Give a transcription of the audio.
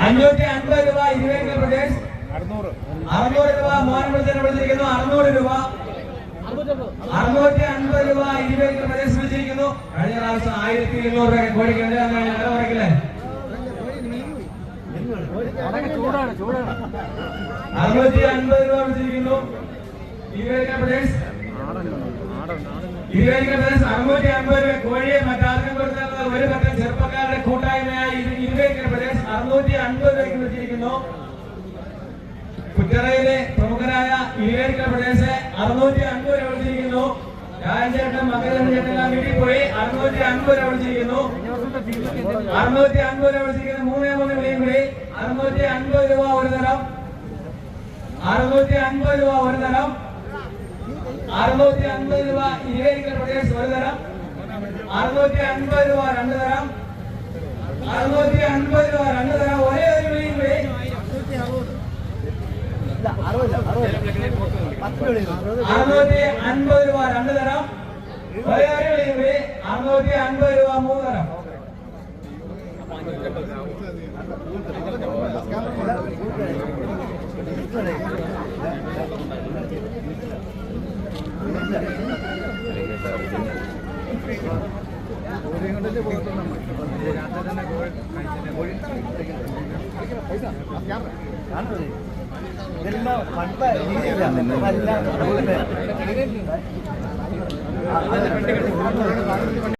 550 രൂപ ഇരുവേങ്കൽ പ്രദേശ്. 600 രൂപ മോഹൻപുരത്തിന് വിളിച്ചിരിക്കുന്നു. 600 രൂപ 650 രൂപ ഇരുവേങ്കൽ പ്രദേശ് വിളിച്ചിരിക്കുന്നു. കഴിഞ്ഞ പ്രാവശ്യം 1200 രൂപ കോഴിക്ക് എന്തിനാണ് പറയില്ലേ? 650 രൂപ വിളിച്ചിരിക്കുന്നു ഇരുവേങ്കൽ പ്രദേശ്. 650 രൂപ കോഴിയെ മറ്റാർക്കും കൊടുത്താൽ ഒരു പറ്റം ചെറുപ്പക്കാരുടെ കൂട്ടായ്മയായി ഇരുവേങ്കൽ പ്രദേശ് 650 രൂപയ്ക്ക് വിളിച്ചിരിക്കുന്നു. കുറ്ററയിലെ പ്രമുഖരായ ഇരുവേങ്കൽ പ്രദേശ് 650 രൂപ വിളിച്ചിരിക്കുന്നു. രാജേട്ടൻ മകരേട്ടനെല്ലാം വീട്ടിൽ പോയി 650 രൂപ വിളിച്ചിരിക്കുന്നു. 650 രൂപ വിളിച്ചിരിക്കുന്നു. 3 വിളിയും കൂടി 650 രൂപ ഒരു തരം. 650 രൂപ ഒരു തരം. 650 രൂപ ഇരുവേങ്കൽ പ്രദേശ് ഒരു തരം. 650 രൂപ രണ്ട് തരം. 650 രൂപ രണ്ട് തരം. ഒരേ ഒരു വിളിയും കൂടി 650 രൂപ രണ്ട് തരം. ഒരേ ഒരു വിളിയും കൂടി 650 രൂപ മൂന്ന് തരം. ഇതെല്ലാം